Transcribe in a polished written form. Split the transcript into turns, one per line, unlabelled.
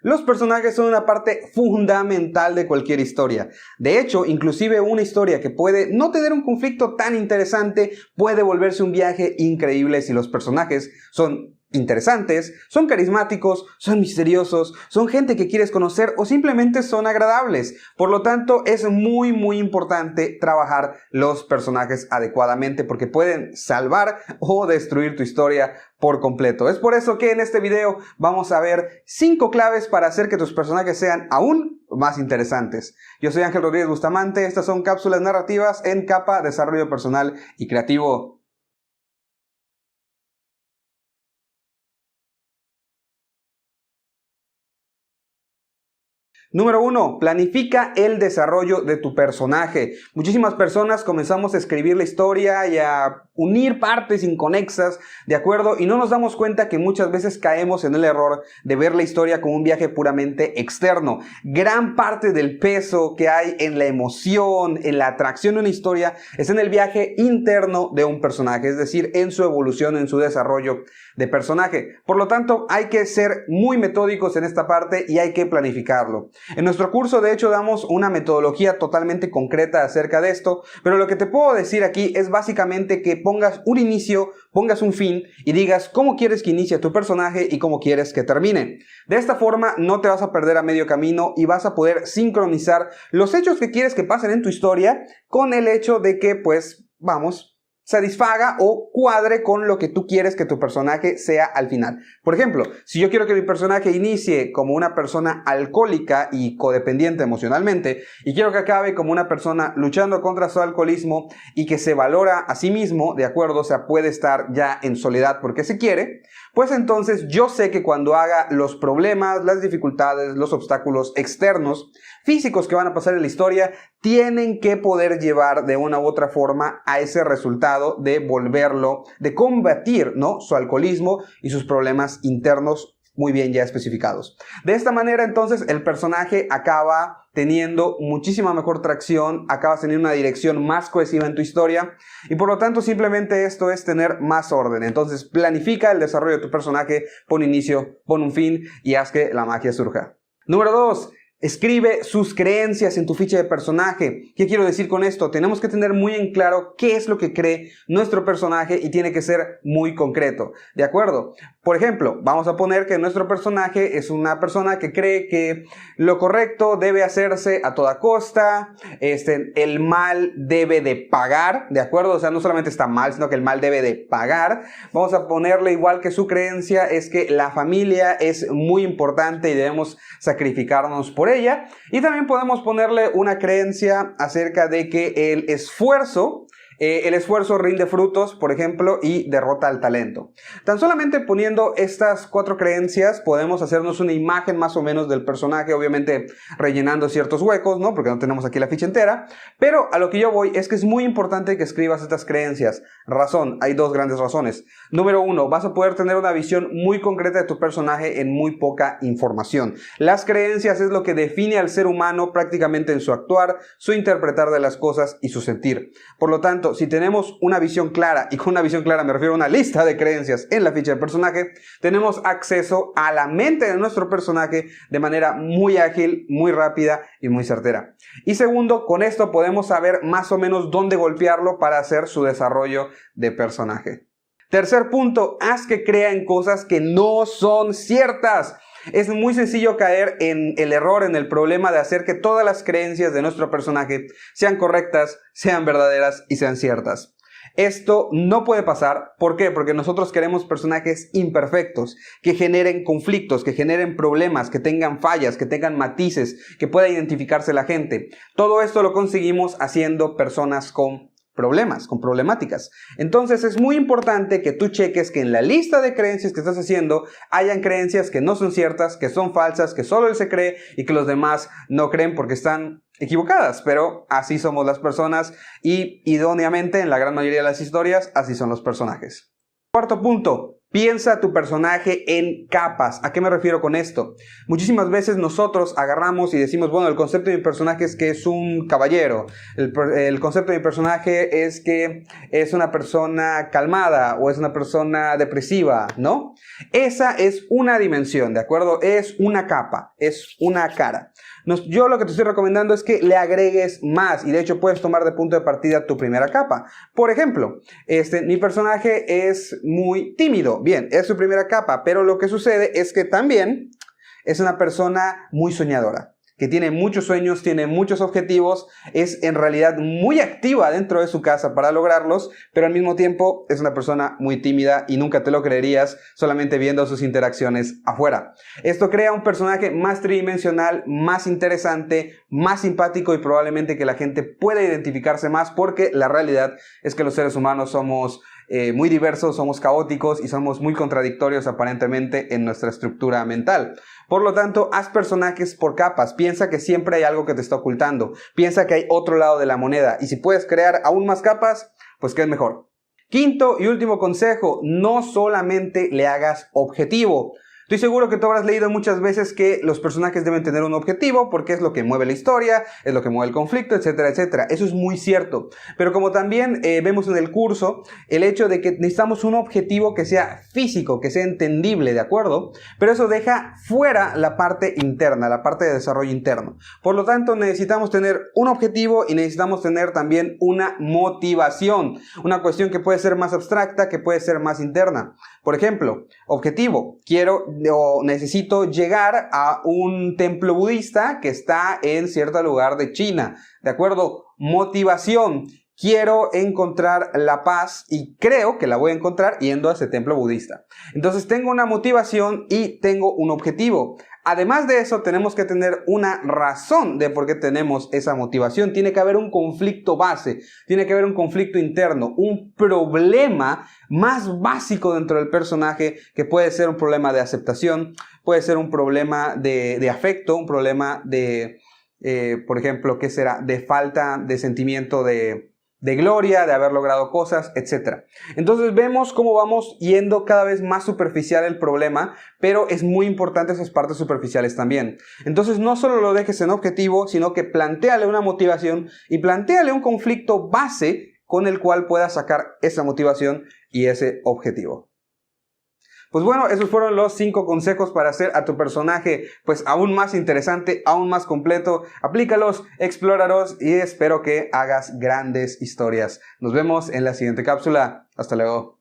Los personajes son una parte fundamental de cualquier historia. De hecho, inclusive una historia que puede no tener un conflicto tan interesante puede volverse un viaje increíble si los personajes son interesantes, son carismáticos, son misteriosos, son gente que quieres conocer o simplemente son agradables. Por lo tanto, es muy importante trabajar los personajes adecuadamente porque pueden salvar o destruir tu historia por completo. Es por eso que en este video vamos a ver 5 claves para hacer que tus personajes sean aún más interesantes. Yo soy Ángel Rodríguez Bustamante, estas son cápsulas narrativas en Capa Desarrollo Personal y Creativo. Número 1. Planifica el desarrollo de tu personaje. Muchísimas personas comenzamos a escribir la historia y a unir partes inconexas, ¿de acuerdo? Y no nos damos cuenta que muchas veces caemos en el error de ver la historia como un viaje puramente externo. Gran parte del peso que hay en la emoción, en la atracción de una historia, es en el viaje interno de un personaje, es decir, en su evolución, en su desarrollo de personaje. Por lo tanto, hay que ser muy metódicos en esta parte y hay que planificarlo. En nuestro curso, de hecho, damos una metodología totalmente concreta acerca de esto, pero lo que te puedo decir aquí es básicamente que pongas un inicio, pongas un fin y digas cómo quieres que inicie tu personaje y cómo quieres que termine. De esta forma no te vas a perder a medio camino y vas a poder sincronizar los hechos que quieres que pasen en tu historia con el hecho de que, pues, satisfaga o cuadre con lo que tú quieres que tu personaje sea al final. Por ejemplo, si yo quiero que mi personaje inicie como una persona alcohólica y codependiente emocionalmente y quiero que acabe como una persona luchando contra su alcoholismo y que se valora a sí mismo, de acuerdo, o sea, puede estar ya en soledad porque se quiere, pues entonces yo sé que cuando haga los problemas, las dificultades, los obstáculos externos, físicos que van a pasar en la historia, tienen que poder llevar de una u otra forma a ese resultado de volverlo, de combatir, ¿no?, su alcoholismo y sus problemas internos muy bien ya especificados. De esta manera, entonces, el personaje acaba teniendo muchísima mejor tracción, acabas teniendo una dirección más cohesiva en tu historia y por lo tanto simplemente esto es tener más orden. Entonces planifica el desarrollo de tu personaje, pon inicio, pon un fin y haz que la magia surja. Número 2. Escribe sus creencias en tu ficha de personaje. ¿Qué quiero decir con esto? Tenemos que tener muy en claro qué es lo que cree nuestro personaje y tiene que ser muy concreto, ¿de acuerdo? Por ejemplo, vamos a poner que nuestro personaje es una persona que cree que lo correcto debe hacerse a toda costa, el mal debe de pagar, ¿de acuerdo? O sea, no solamente está mal, sino que el mal debe de pagar. Vamos a ponerle igual que su creencia es que la familia es muy importante y debemos sacrificarnos por ella. Y también podemos ponerle una creencia acerca de que el esfuerzo rinde frutos, por ejemplo, y derrota al talento. Tan solamente poniendo estas 4 creencias podemos hacernos una imagen más o menos del personaje, obviamente rellenando ciertos huecos, ¿no?, porque no tenemos aquí la ficha entera, pero a lo que yo voy es que es muy importante que escribas estas creencias. Razón, hay 2 grandes razones. Número 1, vas a poder tener una visión muy concreta de tu personaje en muy poca información. Las creencias es lo que define al ser humano prácticamente en su actuar, su interpretar de las cosas y su sentir. Por lo tanto, si tenemos una visión clara, y con una visión clara me refiero a una lista de creencias en la ficha del personaje, tenemos acceso a la mente de nuestro personaje de manera muy ágil, muy rápida y muy certera. Y segundo, con esto podemos saber más o menos dónde golpearlo para hacer su desarrollo de personaje. Tercer punto, haz que crean cosas que no son ciertas. Es muy sencillo caer en el error, en el problema de hacer que todas las creencias de nuestro personaje sean correctas, sean verdaderas y sean ciertas. Esto no puede pasar. ¿Por qué? Porque nosotros queremos personajes imperfectos, que generen conflictos, que generen problemas, que tengan fallas, que tengan matices, que pueda identificarse la gente. Todo esto lo conseguimos haciendo personas con problemas, con problemáticas. Entonces es muy importante que tú cheques que en la lista de creencias que estás haciendo hayan creencias que no son ciertas, que son falsas, que solo él se cree y que los demás no creen porque están equivocadas, pero así somos las personas y idóneamente en la gran mayoría de las historias así son los personajes. Cuarto punto, Piensa tu personaje en capas. ¿A qué me refiero con esto? Muchísimas veces nosotros agarramos y decimos, bueno, el concepto de mi personaje es que es un caballero. El concepto de mi personaje es que es una persona calmada o es una persona depresiva, ¿no? Esa es una dimensión, ¿de acuerdo? Es una capa, es una cara. Yo lo que te estoy recomendando es que le agregues más y de hecho puedes tomar de punto de partida tu primera capa. Por ejemplo, mi personaje es muy tímido. Bien, es su primera capa, pero lo que sucede es que también es una persona muy soñadora, que tiene muchos sueños, tiene muchos objetivos, es en realidad muy activa dentro de su casa para lograrlos, pero al mismo tiempo es una persona muy tímida y nunca te lo creerías solamente viendo sus interacciones afuera. Esto crea un personaje más tridimensional, más interesante, más simpático y probablemente que la gente pueda identificarse más, porque la realidad es que los seres humanos somos muy diversos, somos caóticos y somos muy contradictorios aparentemente en nuestra estructura mental. Por lo tanto, haz personajes por capas. Piensa que siempre hay algo que te está ocultando. Piensa que hay otro lado de la moneda. Y si puedes crear aún más capas, pues qué es mejor. Quinto y último consejo, no solamente le hagas objetivo. Estoy seguro que tú habrás leído muchas veces que los personajes deben tener un objetivo porque es lo que mueve la historia, es lo que mueve el conflicto, etcétera, etcétera. Eso es muy cierto. Pero como también vemos en el curso, el hecho de que necesitamos un objetivo que sea físico, que sea entendible, ¿de acuerdo? Pero eso deja fuera la parte interna, la parte de desarrollo interno. Por lo tanto, necesitamos tener un objetivo y necesitamos tener también una motivación. Una cuestión que puede ser más abstracta, que puede ser más interna. Por ejemplo, objetivo, necesito llegar a un templo budista que está en cierto lugar de China, ¿de acuerdo? Motivación, quiero encontrar la paz y creo que la voy a encontrar yendo a ese templo budista. Entonces tengo una motivación y tengo un objetivo. Además de eso, tenemos que tener una razón de por qué tenemos esa motivación. Tiene que haber un conflicto base, tiene que haber un conflicto interno, un problema más básico dentro del personaje, que puede ser un problema de aceptación, puede ser un problema de afecto, un problema de, por ejemplo, ¿qué será? De falta de sentimiento de gloria, de haber logrado cosas, etc. Entonces vemos cómo vamos yendo cada vez más superficial el problema, pero es muy importante esas partes superficiales también. Entonces no solo lo dejes en objetivo, sino que plantéale una motivación y plantéale un conflicto base con el cual puedas sacar esa motivación y ese objetivo. Pues bueno, esos fueron los 5 consejos para hacer a tu personaje pues aún más interesante, aún más completo. Aplícalos, explóralos y espero que hagas grandes historias. Nos vemos en la siguiente cápsula. Hasta luego.